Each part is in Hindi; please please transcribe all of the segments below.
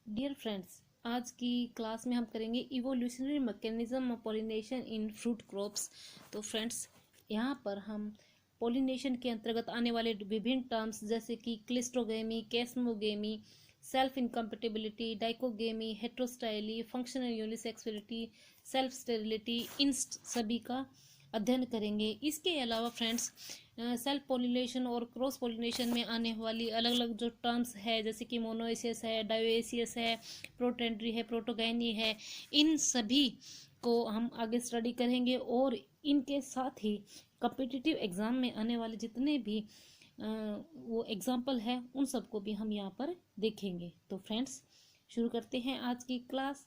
डियर फ्रेंड्स, आज की क्लास में हम करेंगे evolutionary mechanism of pollination in fruit crops. तो फ्रेंड्स, यहाँ पर हम पॉलिनेशन के अंतर्गत आने वाले विभिन्न टर्म्स जैसे कि cleistogamy, chasmogamy, self incompatibility, dichogamy, heterostyly, functional unisexuality, self sterility, इन सभी का अध्ययन करेंगे। इसके अलावा फ्रेंड्स, सेल्फ पोलिनेशन और क्रॉस पोलिनेशन में आने वाली अलग अलग जो टर्म्स है जैसे कि मोनोएसियस है, डायोएसियस है, प्रोटेंड्री है, प्रोटोगैनी है, इन सभी को हम आगे स्टडी करेंगे और इनके साथ ही कॉम्पिटिटिव एग्जाम में आने वाले जितने भी वो एग्जाम्पल है उन सबको भी हम यहाँ पर देखेंगे। तो फ्रेंड्स, शुरू करते हैं आज की क्लास।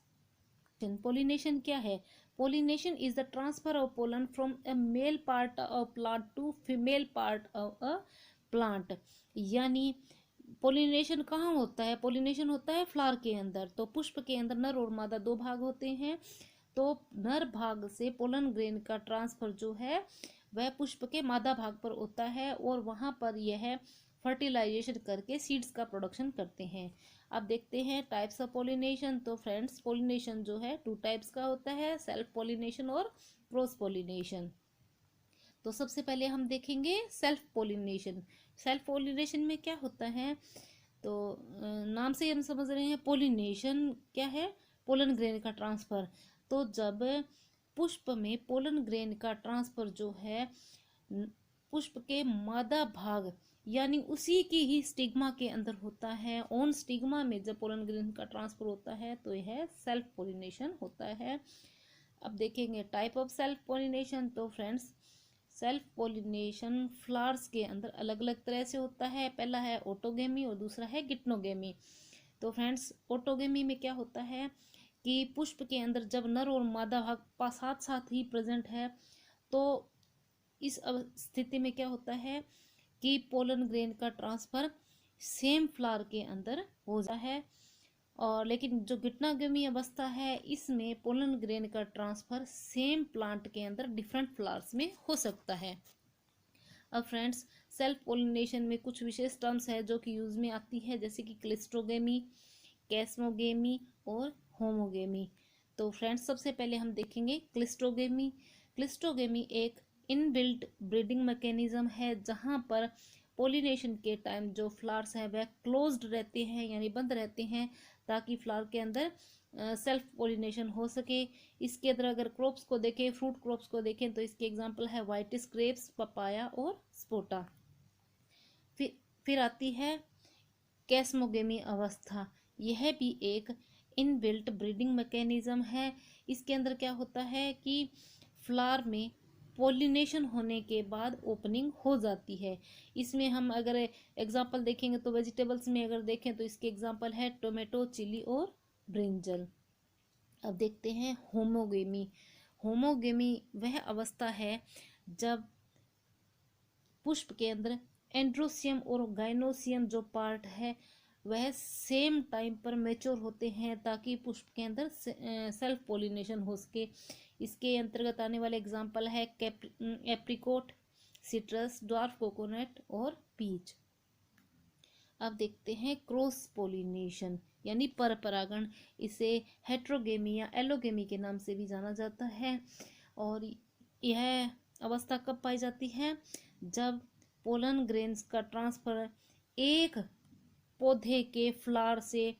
पोलिनेशन क्या है? Pollination is the transfer of pollen from a male part of plant to female part of a plant. यानी पोलिनेशन कहाँ होता है? पोलिनेशन होता है फ्लावर के अंदर। तो पुष्प के अंदर नर और मादा दो भाग होते हैं। तो नर भाग से पोलन ग्रेन का ट्रांसफर जो है वह पुष्प के मादा भाग पर होता है और वहां पर यह फर्टिलाइजेशन करके सीड्स का प्रोडक्शन करते हैं। अब देखते हैं टाइप्स ऑफ पोलिनेशन। तो फ्रेंड्स, पोलिनेशन जो है टू टाइप्स का होता है, सेल्फ पोलिनेशन और क्रॉस पोलिनेशन। तो सबसे पहले हम देखेंगे सेल्फ पोलिनेशन। सेल्फ पोलिनेशन में क्या होता है? तो नाम से हम समझ रहे हैं पोलिनेशन क्या है? पोलन ग्रेन का ट्रांसफर। तो जब पुष्प में पोलन ग्रेन का ट्रांसफर जो है पुष्प के मादा भाग यानी उसी की ही स्टिग्मा के अंदर होता है, ऑन स्टिग्मा में जब पोलन ग्रेन का ट्रांसफर होता है तो यह सेल्फ पोलिनेशन होता है। अब देखेंगे टाइप ऑफ सेल्फ पोलिनेशन। तो फ्रेंड्स, सेल्फ पोलिनेशन फ्लावर्स के अंदर अलग अलग तरह से होता है। पहला है ऑटोगेमी और दूसरा है गिट्नोगेमी। तो फ्रेंड्स, ऑटोगेमी में क्या होता है कि पुष्प के अंदर जब नर और मादा भाग साथ साथ ही प्रेजेंट है तो इस स्थिति में क्या होता है कि पोलन ग्रेन का ट्रांसफर सेम फ्लावर के अंदर हो जाता है। और लेकिन जो गिट्नोगेमी अवस्था है इसमें पोलन ग्रेन का ट्रांसफर सेम प्लांट के अंदर डिफरेंट फ्लावर्स में हो सकता है। अब फ्रेंड्स, सेल्फ पोलिनेशन में कुछ विशेष टर्म्स है जो कि यूज में आती है जैसे कि क्लिस्ट्रोगेमी, कैस्मोगेमी और होमोगेमी। तो फ्रेंड्स, सबसे पहले हम देखेंगे क्लिस्ट्रोगेमी। क्लिस्ट्रोगेमी एक इनबिल्ट ब्रीडिंग मैकेनिज्म है जहां पर पोलिनेशन के टाइम जो फ्लावर्स हैं वह क्लोज्ड रहते हैं यानी बंद रहते हैं ताकि फ्लावर के अंदर सेल्फ पोलिनेशन हो सके। इसके अंदर अगर क्रॉप्स को देखें, फ्रूट क्रॉप्स को देखें, तो इसके एग्जांपल है वाइटिस ग्रेप्स, पपाया और स्पोटा। फिर आती है कैस्मोगेमी अवस्था। यह भी एक इनबिल्ट ब्रीडिंग मैकेनिज्म है। इसके अंदर क्या होता है कि फ्लावर में पोलिनेशन होने के बाद ओपनिंग हो जाती है। इसमें हम अगर एग्जांपल देखेंगे तो वेजिटेबल्स में अगर देखें तो इसके एग्जांपल है टोमेटो, चिली और ब्रिंजल। अब देखते हैं होमोगेमी। होमोगेमी वह अवस्था है जब पुष्प के अंदर एंड्रोसियम और गाइनोसियम जो पार्ट है वह सेम टाइम पर मैच्योर होते हैं ताकि पुष्प के अंदर सेल्फ पोलिनेशन हो सके। इसके अंतर्गत आने वाले एग्जाम्पल है एप्रिकोट, सिट्रस, ड्वार्फ कोकोनट और पीच। अब देखते हैं क्रॉस पोलिनेशन यानी पर परागण। इसे हेट्रोगेमी या एलोगेमी के नाम से भी जाना जाता है। और यह अवस्था कब पाई जाती है? जब पोलन ग्रेन्स का ट्रांसफर एक पौधे के फ्लावर से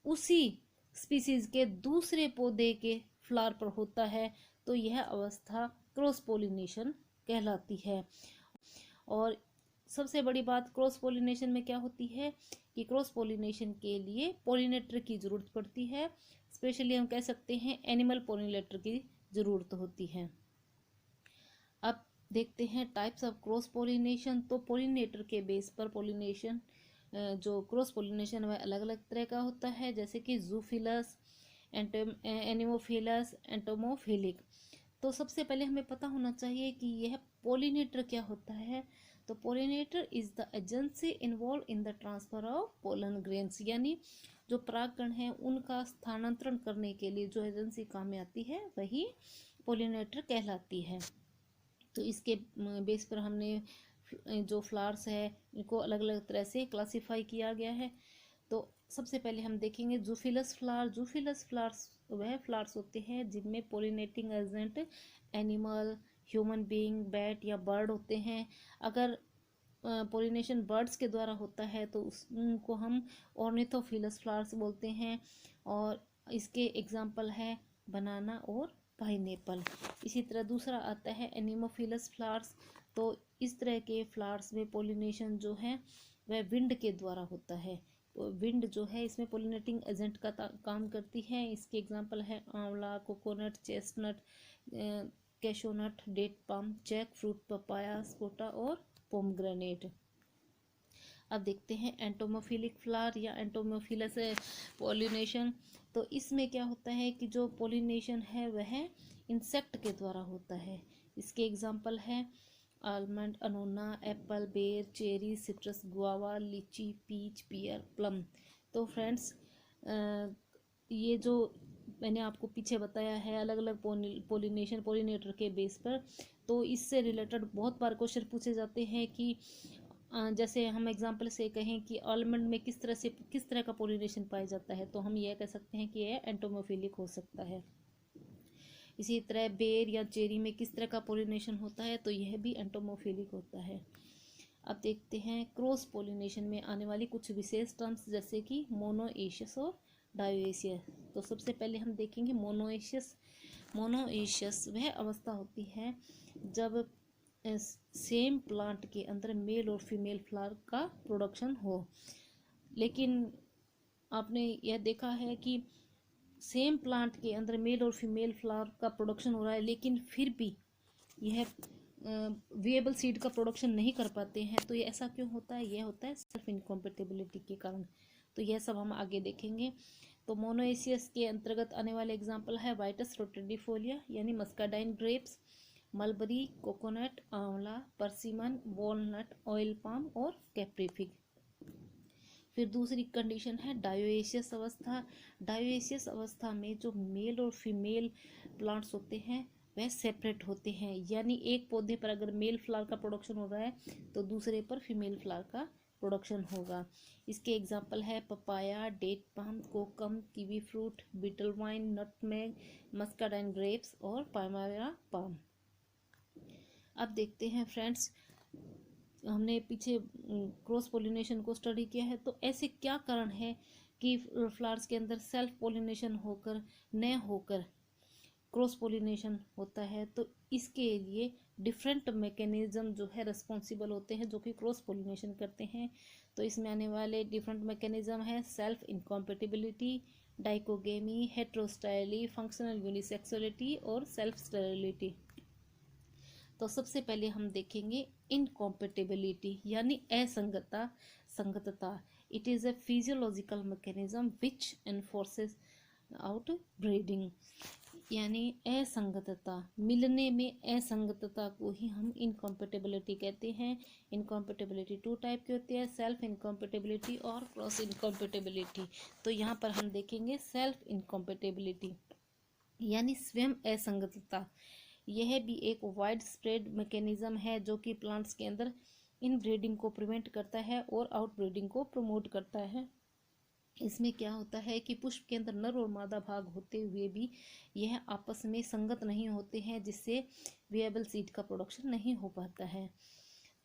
उसी स्पीसीज के दूसरे पौधे के फ्लावर पर होता है तो यह अवस्था क्रॉस पोलिनेशन कहलाती है। और सबसे बड़ी बात क्रॉस पोलिनेशन में क्या होती है कि क्रॉस पोलिनेशन के लिए पोलिनेटर की जरूरत पड़ती है। स्पेशली हम कह सकते हैं एनिमल पोलिनेटर की जरूरत होती है। अब देखते हैं टाइप्स ऑफ क्रॉस पोलिनेशन। तो पोलिनेटर के बेस पर पोलिनेशन जो क्रॉस पोलिनेशन वह अलग अलग तरह का होता है जैसे कि जूफिलस, एनिमोफिलस, एंटोमोफिलिक। तो सबसे पहले हमें पता होना चाहिए कि यह पोलिनेटर क्या होता है। तो pollinator is the agency involve in the transfer of pollen grains यानी जो परागकण है उनका स्थानांतरण करने के लिए जो एजेंसी काम में आती है वही पोलिनेटर कहलाती है। तो इसके बेस पर हमने जो फ्लावर्स है इनको अलग अलग तरह से क्लासिफाई किया गया है। तो सबसे पहले हम देखेंगे जूफिलस फ्लावर। जूफिलस फ्लावर्स वह फ्लावर्स होते हैं जिनमें pollinating agent animal, human being, bat या बर्ड होते हैं। अगर पोलिनेशन बर्ड्स के द्वारा होता है तो उनको हम ऑर्निथोफिलस फ्लावर्स बोलते हैं। और इसके एग्जाम्पल है बनाना और पाइनएप्पल। इसी तरह दूसरा आता है एनिमोफिलस फ्लावर्स। तो इस तरह के फ्लावर्स में पोलिनेशन जो है वह विंड के द्वारा होता है। विंड जो है इसमें पोलिनेटिंग एजेंट का काम करती है। इसके एग्जाम्पल है आंवला, coconut, chestnut, cashewnut, date palm, jackfruit, papaya, sapota और पोमग्रेनेट। अब देखते हैं एंटोमोफिलिक फ्लावर या एंटोमोफिलस पोलिनेशन। तो इसमें क्या होता है कि जो पोलिनेशन है वह इंसेक्ट के द्वारा होता है। इसके एग्जाम्पल है आलमंड, अनोना, एप्पल, बेर, चेरी, सिट्रस, गुआवा, लीची, पीच, पियर, प्लम। तो फ्रेंड्स ये जो मैंने आपको पीछे बताया है अलग अलग पोलिनेशन पोलिनेटर के बेस पर, तो इससे रिलेटेड बहुत बार क्वेश्चन पूछे जाते हैं कि जैसे हम एग्जांपल से कहें कि आलमंड में किस तरह का पोलिनेशन पाया जाता है, तो हम यह कह सकते हैं कि यह एंटोमोफिलिक हो सकता है। इसी तरह बेर या चेरी में किस तरह का पोलिनेशन होता है, तो यह भी एंटोमोफिलिक होता है। अब देखते हैं क्रॉस पोलिनेशन में आने वाली कुछ विशेष टर्म्स जैसे कि मोनोएशियस और डायोएशियस। तो सबसे पहले हम देखेंगे मोनोएशियस। मोनोएशियस वह अवस्था होती है जब सेम प्लांट के अंदर मेल और फीमेल फ्लावर का प्रोडक्शन हो। लेकिन आपने यह देखा है कि सेम प्लांट के अंदर मेल और फीमेल फ्लावर का प्रोडक्शन हो रहा है, लेकिन फिर भी यह विएबल सीड का प्रोडक्शन नहीं कर पाते हैं। तो ये ऐसा क्यों होता है? यह होता है सेल्फ इनकॉम्पेटिबिलिटी के कारण। तो यह सब हम आगे देखेंगे। तो मोनोएशियस के अंतर्गत आने वाले एग्जाम्पल है वाइटस रोटेडिफोलिया यानी मस्काडाइन ग्रेप्स, मलबरी, कोकोनट, आंवला, परसिमन, वॉलनट, ऑयल पाम और कैप्रीफिग। फिर दूसरी कंडीशन है डायोएशियस अवस्था। डायोएशियस अवस्था में जो मेल और फीमेल प्लांट्स होते हैं वह सेपरेट होते हैं, यानी एक पौधे पर अगर मेल फ्लावर का प्रोडक्शन हो रहा है तो दूसरे पर फीमेल फ्लावर का प्रोडक्शन होगा। इसके एग्जाम्पल है papaya, date palm, kokum, kiwi fruit, betel vine, nutmeg, muscadine grapes और पामाया पाम। अब देखते हैं फ्रेंड्स, हमने पीछे क्रॉस पोलिनेशन को स्टडी किया है, तो ऐसे क्या कारण है कि फ्लावर्स के अंदर सेल्फ पोलिनेशन होकर न होकर क्रॉस पोलिनेशन होता है। तो इसके लिए डिफरेंट मैकेनिज्म जो है रिस्पॉन्सिबल होते हैं जो कि क्रॉस पोलिनेशन करते हैं। तो इसमें आने वाले डिफरेंट मैकेनिज्म है self incompatibility, dichogamy, heterostyly, functional unisexuality और सेल्फ स्टेरिलिटी। तो सबसे पहले हम देखेंगे इनकॉम्पेटिबिलिटी यानी असंगतता। संगतता it is a physiological mechanism which enforces outbreeding. यानी असंगतता, मिलने में असंगतता को ही हम इनकॉम्पेटिबिलिटी कहते हैं। इनकॉम्पेटिबिलिटी टू टाइप की होती है, सेल्फ इनकॉम्पेटिबिलिटी और क्रॉस इनकॉम्पेटिबिलिटी। तो यहाँ पर हम देखेंगे सेल्फ इनकॉम्पेटिबिलिटी यानी स्वयं असंगतता। यह भी एक वाइड स्प्रेड मैकेनिज्म है जो कि प्लांट्स के अंदर इन ब्रीडिंग को प्रिवेंट करता है और आउट ब्रीडिंग को प्रमोट करता है। इसमें क्या होता है कि पुष्प के अंदर नर और मादा भाग होते हुए भी यह आपस में संगत नहीं होते हैं, जिससे विएबल सीड का प्रोडक्शन नहीं हो पाता है।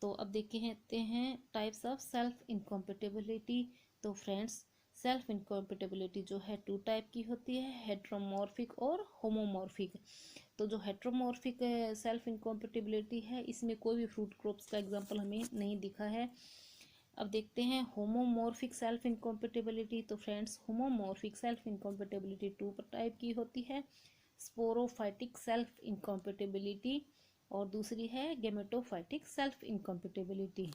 तो अब देखते हैं टाइप्स ऑफ सेल्फ इनकॉम्पेटिबिलिटी। तो फ्रेंड्स, सेल्फ इनकॉम्पेटिबिलिटी जो है टू टाइप की होती है, हेट्रोमॉर्फिक और होमोमॉर्फिक। तो जो हेट्रोमॉर्फिक सेल्फ इनकॉम्पेटिबिलिटी है इसमें कोई भी फ्रूट क्रॉप्स का एग्जांपल हमें नहीं दिखा है। अब देखते हैं होमोमॉर्फिक सेल्फ इनकॉम्पेटिबिलिटी। तो friends, homomorphic self incompatibility two type की होती है, स्पोरोफाइटिक सेल्फ इनकॉम्पेटिबिलिटी और दूसरी है गेमेटोफाइटिक सेल्फ इनकॉम्पेटिबिलिटी।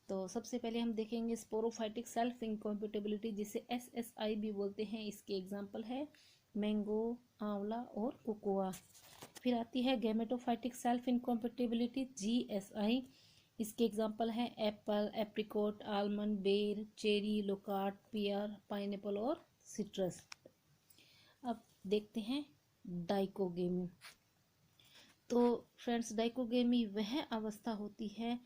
तो सबसे पहले हम देखेंगे स्पोरोफाइटिक सेल्फ इनकॉम्पेटिबिलिटी जिसे SSI भी बोलते हैं। इसके एग्जांपल है मैंगो, आंवला और कोकोआ। फिर आती है गेमेटोफाइटिक सेल्फ इनकॉम्पेटिबिलिटी GSI। इसके एग्जांपल है एप्पल, एप्रिकॉट, आलमंड, बेर, चेरी, लोकार्ट, पियर, पाइनएप्पल और सिट्रस। अब देखते हैं डाइकोगेमी। तो फ्रेंड्स, डाइकोगेमी वह अवस्था होती है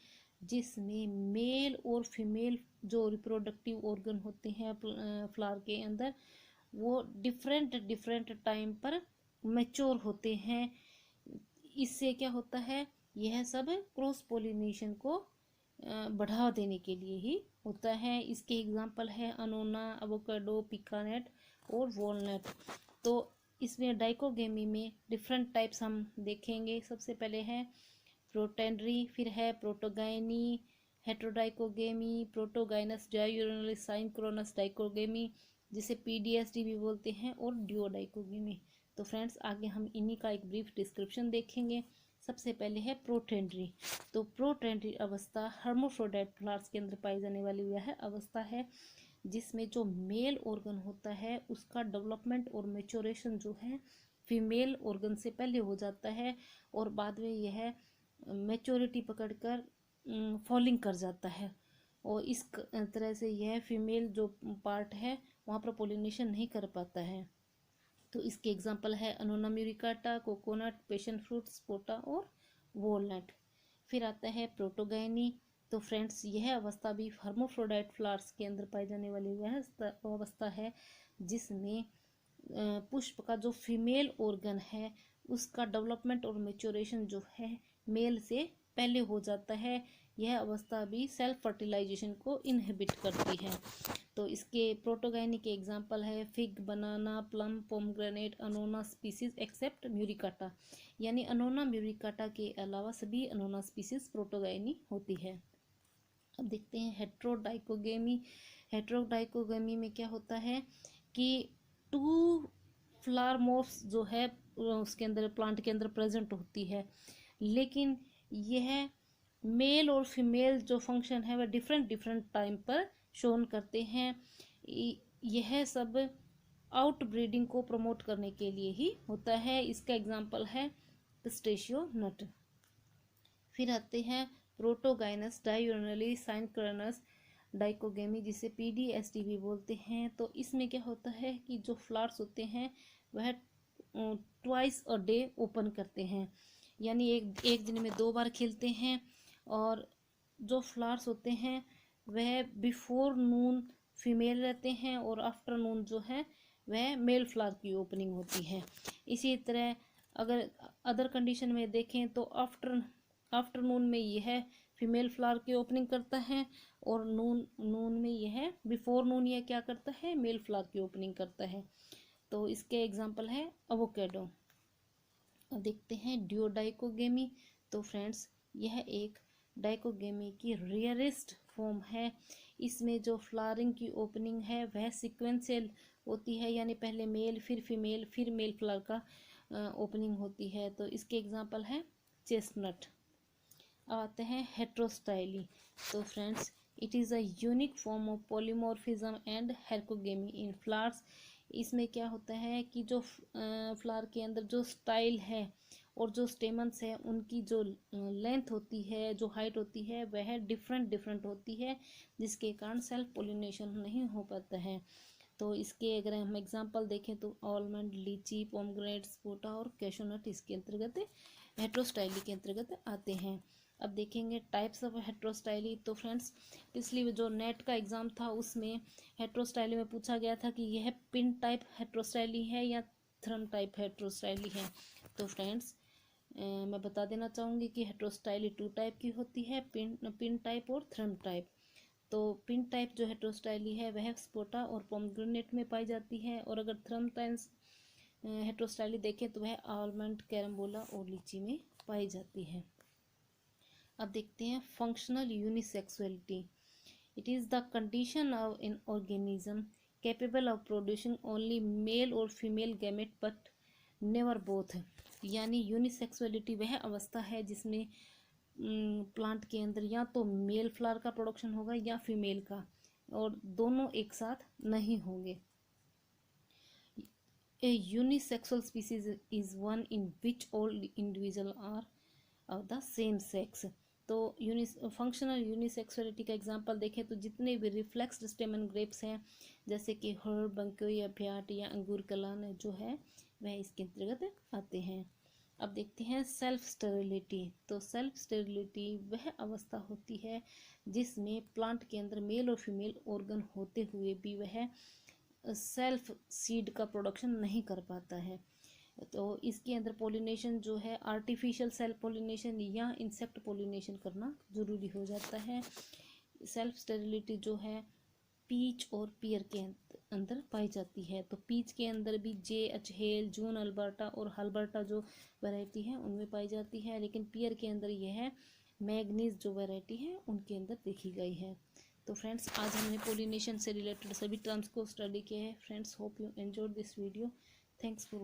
जिसमें मेल और फीमेल जो रिप्रोडक्टिव ऑर्गन होते हैं फ्लावर के अंदर, वो डिफरेंट डिफरेंट टाइम पर मैच्योर होते हैं। इससे क्या होता है, यह सब क्रॉस पोलिनेशन को बढ़ावा देने के लिए ही होता है। इसके एग्जांपल है अनोना, एवोकाडो, पिकानेट और वॉलनट। तो इसमें डाइकोगेमी में डिफरेंट टाइप्स हम देखेंगे। सबसे पहले है प्रोटेंडरी, फिर है प्रोटोगाइनी, हेट्रोडाइकोगेमी, प्रोटोगाइनस डायूरेनली साइंक्रोनस डाइकोगेमी जिसे पीडीएसडी भी बोलते हैं, और ड्यूओडाइकोगेमी। तो फ्रेंड्स आगे हम इन्हीं का एक ब्रीफ डिस्क्रिप्शन देखेंगे। सबसे पहले है प्रोटेंडरी। तो प्रोटेंडरी अवस्था हर्माफ्रोडाइट फ्लावर्स के अंदर पाई जाने वाली वह अवस्था है जिसमें जो मेल ऑर्गन होता है उसका डेवलपमेंट और मेच्योरेशन जो है फीमेल ऑर्गन से पहले हो जाता है, और बाद में यह मैच्योरिटी पकड़कर फॉलिंग कर जाता है, और इस तरह से यह फीमेल जो पार्ट है वहाँ पर पोलिनेशन नहीं कर पाता है। तो इसके एग्जांपल है अनोना म्यूरिकाटा, कोकोनट, पैशन फ्रूट, स्पोटा और वॉलनट। फिर आता है प्रोटोगाइनी। तो फ्रेंड्स यह अवस्था भी हर्माफ्रोडाइट फ्लावर्स के अंदर पाई जाने वाली वह अवस्था है जिसमें पुष्प का जो फीमेल ऑर्गन है उसका डेवलपमेंट और मेच्योरेशन जो है मेल से पहले हो जाता है। यह अवस्था भी सेल्फ फर्टिलाइजेशन को इनहिबिट करती है। तो इसके प्रोटोगाइनी के एग्जांपल है फिग, बनाना, प्लम, पोमग्रेनेट, अनोना स्पीसीज एक्सेप्ट म्यूरिकाटा। यानी अनोना म्यूरिकाटा के अलावा सभी अनोना स्पीसीज प्रोटोगाइनी होती है। अब देखते हैं हेट्रोडाइकोगेमी। हेट्रोडाइकोगेमी में क्या होता है कि 2 फ्लावर मोफ्स जो है उसके अंदर प्लांट के अंदर प्रेजेंट होती है, लेकिन यह मेल और फीमेल जो फंक्शन है वह डिफरेंट डिफरेंट टाइम पर शोन करते हैं। यह सब आउटब्रीडिंग को प्रमोट करने के लिए ही होता है। इसका एग्जांपल है पिस्टेशियो नट। फिर आते हैं प्रोटोगाइनस डायूरेनली साइंक्रोनस डाइकोगेमी जिसे पीडीएसडी भी बोलते हैं। तो इसमें क्या होता है कि जो फ्लावर्स होते हैं वह ट्वाइस अ डे ओपन करते हैं, यानी एक दिन में 2 बार खिलते हैं, और जो फ्लावर्स होते हैं वह बिफोर नून फीमेल रहते हैं और आफ्टरनून जो है वह मेल फ्लावर की ओपनिंग होती है। इसी तरह अगर अदर कंडीशन में देखें तो आफ्टरनून में यह फीमेल फ्लावर की ओपनिंग करता है, और नून में यह बिफोर नून यह क्या करता है, मेल फ्लावर की ओपनिंग करता है। तो इसके एग्जांपल है एवोकाडो। अब देखते हैं ड्यूओडाइकोगेमी। तो फ्रेंड्स यह एक डाइकोगेमी की रेयरेस्ट फॉर्म है। इसमें जो फ्लावरिंग की ओपनिंग है वह सीक्वेंशियल होती है, यानी पहले मेल फिर फीमेल फिर मेल फ्लावर का ओपनिंग होती है। तो इसके एग्जांपल है चेस्टनट। अब आते हैं हेट्रोस्टाइली। तो friends it is a unique form of polymorphism and herkogamy in flowers. इसमें क्या होता है कि जो फ्लावर के अंदर जो स्टाइल है और जो स्टेमन्स है उनकी जो लेंथ होती है, जो हाइट होती है वह डिफरेंट डिफरेंट होती है, जिसके कारण सेल्फ पोलिनेशन नहीं हो पाता है। तो इसके अगर हम एग्जांपल देखें तो आलमंड, लीची, पोमग्रेनेट, स्पोटा और कैशोनट इसके अंतर्गत हेट्रोस्टाइली के अंतर्गत आते हैं। अब देखेंगे टाइप्स ऑफ हेट्रोस्टाइली। तो फ्रेंड्स पिछली जो नेट का एग्ज़ाम था उसमें हेट्रोस्टाइली में पूछा गया था कि यह पिन टाइप हेट्रोस्टाइली है या थ्रम टाइप हेट्रोस्टाइली है। तो फ्रेंड्स मैं बता देना चाहूँगी कि हेट्रोस्टाइली 2 टाइप की होती है, पिन टाइप और थ्रम टाइप। तो पिन टाइप जो हेट्रोस्टाइली है वह स्पोटा और पोमग्रेनेट में पाई जाती है, और अगर थ्रम टाइप्स हेट्रोस्टाइली देखें तो वह आलमंड, कैरम्बोला और लीची में पाई जाती है। अब देखते हैं functional unisexuality. It is the condition of an organism capable of producing only male और female gamete but never both. यानी यूनिसेक्सुअलिटी वह अवस्था है जिसमें प्लांट के अंदर या तो मेल फ्लावर का प्रोडक्शन होगा या फीमेल का, और दोनों एक साथ नहीं होंगे। A unisexual species is one in which all individuals are of the same sex। तो फंक्शनल यूनिसेक्सुअलिटी का एग्जांपल देखें तो जितने भी रिफ्लेक्स्ड स्टेमन ग्रेप्स हैं जैसे कि हर्ब, बंको या फ्याट या अंगूर कलान जो है वह इसके अंतर्गत आते हैं। अब देखते हैं सेल्फ स्टेरिलिटी। तो सेल्फ स्टेरिलिटी वह अवस्था होती है जिसमें प्लांट के अंदर मेल और फीमेल ऑर्गन होते हुए भी वह सेल्फ सीड का प्रोडक्शन नहीं कर पाता है। तो इसके अंदर पोलिनेशन जो है आर्टिफिशियल सेल्फ पोलिनेशन या इंसेक्ट पोलिनेशन करना ज़रूरी हो जाता है। सेल्फ स्टेरिलिटी जो है पीच और पियर के अंदर पाई जाती है। तो पीच के अंदर भी जे हेल, जून अल्बर्टा और हल्बर्टा जो वैरायटी है उनमें पाई जाती है, लेकिन पियर के अंदर यह है मैग्नीज जो वैरायटी है उनके अंदर देखी गई है। तो फ्रेंड्स आज हमने पोलिनेशन से रिलेटेड सभी टर्म्स को स्टडी किया है। Friends hope you enjoyed this video. Thanks for